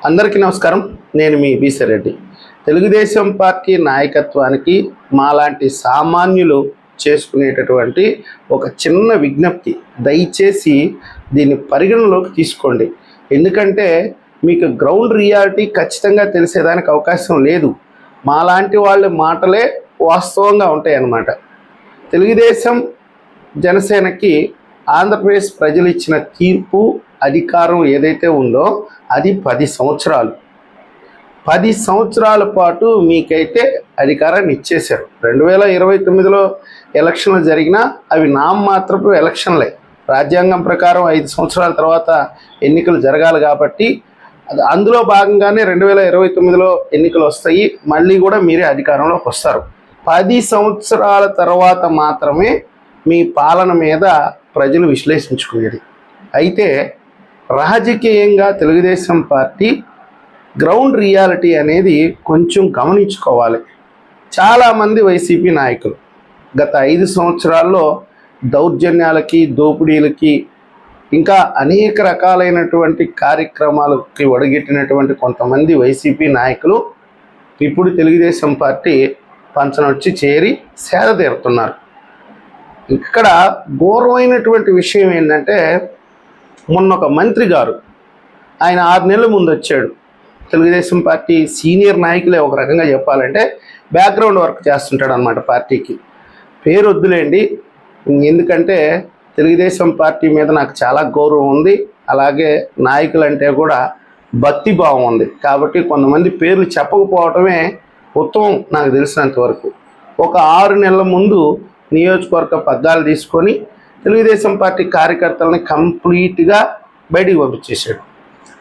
అందరికీ నమస్కారం. నేను మీ బీసీ రెడ్డి. తెలుగుదేశం పార్టీ నాయకత్వానికి మాలాంటి సామాన్యులు చేసుకునేటటువంటి ఒక చిన్న విజ్ఞప్తి, దయచేసి దీన్ని పరిగణలోకి తీసుకోండి. ఎందుకంటే మీకు గ్రౌండ్ రియాలిటీ ఖచ్చితంగా తెలిసేదానికి అవకాశం లేదు. మాలాంటి వాళ్ళ మాటలే వాస్తవంగా ఉంటాయి అన్నమాట. తెలుగుదేశం జనసేనకి ఆంధ్రప్రదేశ్ ప్రజలు ఇచ్చిన తీర్పు, అధికారం ఏదైతే ఉందో అది 10 సంవత్సరాలు. 10 సంవత్సరాల పాటు మీకైతే అధికారాన్ని ఇచ్చేశారు. 2029లో ఎలక్షన్లు జరిగినా అవి నామమాత్రపు ఎలక్షన్లే. రాజ్యాంగం ప్రకారం 5 సంవత్సరాల తర్వాత ఎన్నికలు జరగాలి కాబట్టి అందులో భాగంగానే 2029లో ఎన్నికలు వస్తాయి. మళ్ళీ కూడా మీరే అధికారంలోకి వస్తారు. 10 సంవత్సరాల తర్వాత మాత్రమే మీ పాలన మీద ప్రజలు విశ్లేషించుకునేది. అయితే రాజకీయంగా తెలుగుదేశం పార్టీ గ్రౌండ్ రియాలిటీ అనేది కొంచెం గమనించుకోవాలి. చాలామంది వైసీపీ నాయకులు గత 5 సంవత్సరాల్లో దౌర్జన్యాలకి, దోపిడీలకి, ఇంకా అనేక రకాలైనటువంటి కార్యక్రమాలకి ఒడగెట్టినటువంటి కొంతమంది వైసీపీ నాయకులు ఇప్పుడు తెలుగుదేశం పార్టీ పంచనొచ్చి చేరి సేద తీరుతున్నారు. ఇక్కడ ఘోరమైనటువంటి విషయం ఏంటంటే, మొన్న ఒక మంత్రి గారు ఆయన 6 నెలల ముందు వచ్చాడు. తెలుగుదేశం పార్టీ సీనియర్ నాయకులే ఒక రకంగా చెప్పాలంటే బ్యాక్గ్రౌండ్ వర్క్ చేస్తుంటాడు అన్నమాట పార్టీకి. పేరు వద్దులేండి, ఎందుకంటే తెలుగుదేశం పార్టీ మీద నాకు చాలా గౌరవం ఉంది, అలాగే నాయకులంటే కూడా భక్తి భావం ఉంది. కాబట్టి కొంతమంది పేర్లు చెప్పకపోవటమే ఉత్తమం నాకు తెలిసినంత వరకు. ఒక 6 నెలల ముందు నియోజకవర్గ పగ్గాలు తీసుకొని తెలుగుదేశం పార్టీ కార్యకర్తలని కంప్లీట్గా బయటికి పంపించేశాడు.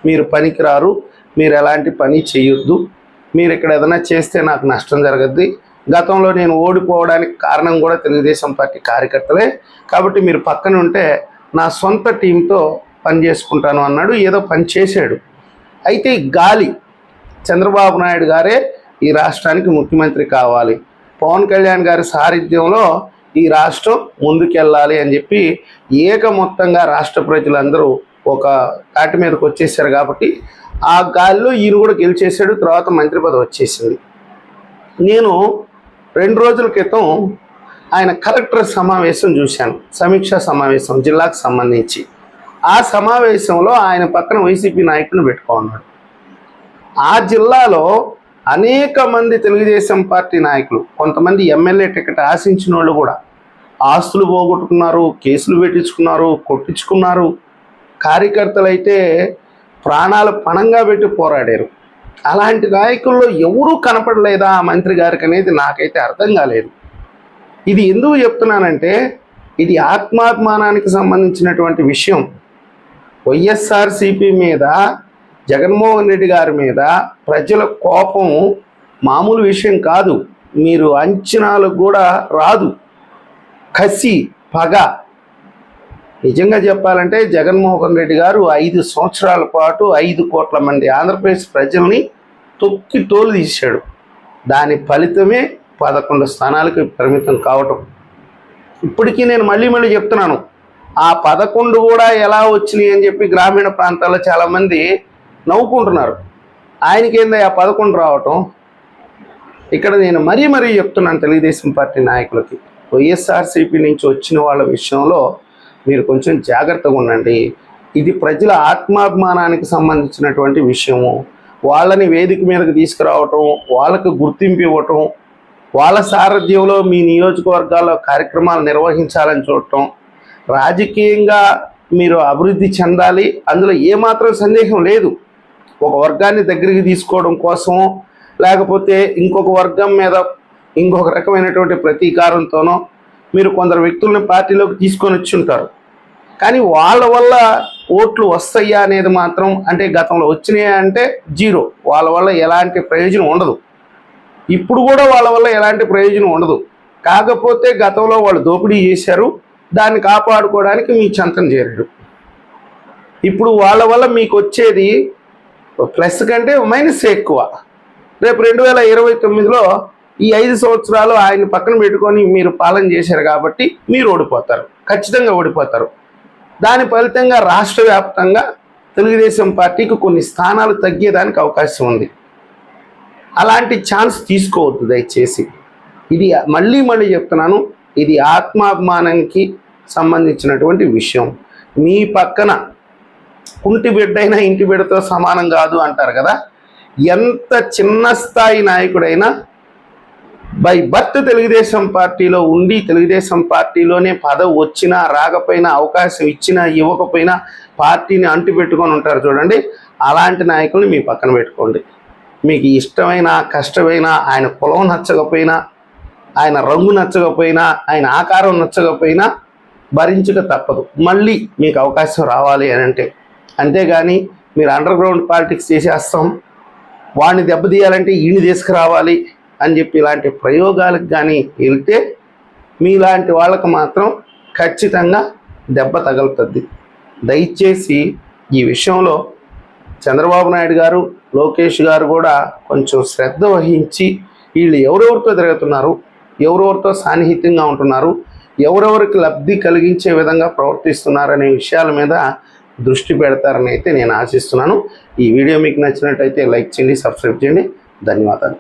మీరు పనికిరారు, మీరు ఎలాంటి పని చేయొద్దు, మీరు ఇక్కడ ఏదైనా చేస్తే నాకు నష్టం జరగద్ది, గతంలో నేను ఓడిపోవడానికి కారణం కూడా తెలుగుదేశం పార్టీ కార్యకర్తలే, కాబట్టి మీరు పక్కన ఉంటే నా సొంత టీంతో పని చేసుకుంటాను అన్నాడు. ఏదో పని చేశాడు. అయితే ఈ గాలి చంద్రబాబు నాయుడు గారే ఈ రాష్ట్రానికి ముఖ్యమంత్రి కావాలి, పవన్ కళ్యాణ్ గారి సారథ్యంలో ఈ రాష్ట్రం ముందుకెళ్ళాలి అని చెప్పి ఏకమొత్తంగా రాష్ట్ర ప్రజలందరూ ఒక తాటి మీదకి వచ్చేసారు. కాబట్టి ఆ గాలిలో ఈయన కూడా గెలిచేశాడు. తర్వాత మంత్రి పదవి వచ్చేసింది. నేను 2 రోజుల క్రితం ఆయన కలెక్టర్ సమావేశం చూశాను, సమీక్షా సమావేశం జిల్లాకు సంబంధించి. ఆ సమావేశంలో ఆయన పక్కన వైసీపీ నాయకులను పెట్టుకున్నాడు. ఆ జిల్లాలో అనేక మంది తెలుగుదేశం పార్టీ నాయకులు, కొంతమంది ఎమ్మెల్యే టికెట్ ఆశించిన వాళ్ళు కూడా ఆస్తులు పోగొట్టుకున్నారు, కేసులు పెట్టించుకున్నారు, కొట్టించుకున్నారు. కార్యకర్తలు అయితే ప్రాణాలు పణంగా పెట్టి పోరాడారు. అలాంటి నాయకుల్లో ఎవరూ కనపడలేదా ఆ మంత్రి గారికి అనేది నాకైతే అర్థం కాలేదు. ఇది ఎందుకు చెప్తున్నానంటే, ఇది ఆత్మాభిమానానికి సంబంధించినటువంటి విషయం. వైఎస్ఆర్సీపీ మీద, జగన్మోహన్ రెడ్డి గారి మీద ప్రజల కోపం మామూలు విషయం కాదు. మీరు అంచనాలకు కూడా రాదు. కసి, పగ. నిజంగా చెప్పాలంటే జగన్మోహన్ రెడ్డి గారు 5 సంవత్సరాల పాటు 5 కోట్ల మంది ఆంధ్రప్రదేశ్ ప్రజల్ని తొక్కి తోలు తీశాడు. దాని ఫలితమే 11 స్థానాలకు పరిమితం కావటం. ఇప్పటికీ నేను మళ్ళీ చెప్తున్నాను, ఆ 11 కూడా ఎలా వచ్చినాయి అని చెప్పి గ్రామీణ ప్రాంతాల్లో చాలామంది నవ్వుకుంటున్నారు. ఆయనకేందా ఆ 11 రావటం? ఇక్కడ నేను మరీ చెప్తున్నాను తెలుగుదేశం పార్టీ నాయకులకి, వైఎస్ఆర్సీపీ నుంచి వచ్చిన వాళ్ళ విషయంలో మీరు కొంచెం జాగ్రత్తగా ఉండండి. ఇది ప్రజల ఆత్మాభిమానానికి సంబంధించినటువంటి విషయము. వాళ్ళని వేదిక మీదకి తీసుకురావటం, వాళ్ళకు గుర్తింపు ఇవ్వటం, వాళ్ళ సారథ్యంలో మీ నియోజకవర్గాల్లో కార్యక్రమాలు నిర్వహించాలని చూడటం, రాజకీయంగా మీరు అభివృద్ధి చెందాలి, అందులో ఏమాత్రం సందేహం లేదు. ఒక వర్గాన్ని దగ్గరికి తీసుకోవడం కోసం, లేకపోతే ఇంకొక వర్గం మీద ఇంకొక రకమైనటువంటి ప్రతీకారంతోనో మీరు కొందరు వ్యక్తులను పార్టీలోకి తీసుకొని వచ్చి ఉంటారు. కానీ వాళ్ళ వల్ల ఓట్లు వస్తాయా అనేది మాత్రం, అంటే గతంలో వచ్చినాయా అంటే 0. వాళ్ళ వల్ల ఎలాంటి ప్రయోజనం ఉండదు. ఇప్పుడు కూడా వాళ్ళ వల్ల ఎలాంటి ప్రయోజనం ఉండదు. కాకపోతే గతంలో వాళ్ళు దోపిడీ చేశారు, దాన్ని కాపాడుకోవడానికి మీ చెంతం చేరారు. ఇప్పుడు వాళ్ళ వల్ల మీకు వచ్చేది ప్లస్ కంటే మైనస్ ఎక్కువ. రేపు 2029లో ఈ 5 సంవత్సరాలు ఆయన పక్కన పెట్టుకొని మీరు పాలన చేశారు కాబట్టి మీరు ఓడిపోతారు, ఖచ్చితంగా ఓడిపోతారు. దాని ఫలితంగా రాష్ట్ర వ్యాప్తంగా తెలుగుదేశం పార్టీకి కొన్ని స్థానాలు తగ్గేదానికి అవకాశం ఉంది. అలాంటి ఛాన్స్ తీసుకోవద్దు దయచేసి. ఇది మళ్ళీ చెప్తున్నాను, ఇది ఆత్మాభిమానానికి సంబంధించినటువంటి విషయం. మీ పక్కన కుంటి బిడ్డైనా ఇంటి బిడ్డతో సమానం కాదు అంటారు కదా. ఎంత చిన్న స్థాయి నాయకుడైనా బై బర్త్ తెలుగుదేశం పార్టీలో ఉండి తెలుగుదేశం పార్టీలోనే పదవి వచ్చినా రాకపోయినా అవకాశం ఇచ్చినా ఇవ్వకపోయినా పార్టీని అంటిపెట్టుకొని ఉంటారు చూడండి. అలాంటి నాయకుల్ని మీ పక్కన పెట్టుకోండి. మీకు ఇష్టమైన కష్టమైన, ఆయన కులం నచ్చకపోయినా, ఆయన రంగు నచ్చకపోయినా, ఆయన ఆకారం నచ్చకపోయినా భరించక తప్పదు. మళ్ళీ మీకు అవకాశం రావాలి అని అంటే. అంతేగాని మీరు అండర్ గ్రౌండ్ పాలిటిక్స్ చేసేస్తాం, వాడిని దెబ్బతీయాలంటే ఈయన తీసుకురావాలి అని చెప్పి ఇలాంటి ప్రయోగాలకు కానీ వెళ్తే మీలాంటి వాళ్ళకు మాత్రం ఖచ్చితంగా దెబ్బ తగులుతుంది. దయచేసి ఈ విషయంలో చంద్రబాబు నాయుడు గారు, లోకేష్ గారు కూడా కొంచెం శ్రద్ధ వహించి వీళ్ళు ఎవరెవరితో తిరుగుతున్నారు, ఎవరెవరితో సాన్నిహిత్యంగా ఉంటున్నారు, ఎవరెవరికి లబ్ధి కలిగించే విధంగా ప్రవర్తిస్తున్నారనే విషయాల మీద దృష్టి పెడతారని అయితే నేను ఆశిస్తున్నాను. ఈ వీడియో మీకు నచ్చినట్టయితే లైక్ చేయండి, సబ్స్క్రైబ్ చేయండి. ధన్యవాదాలు.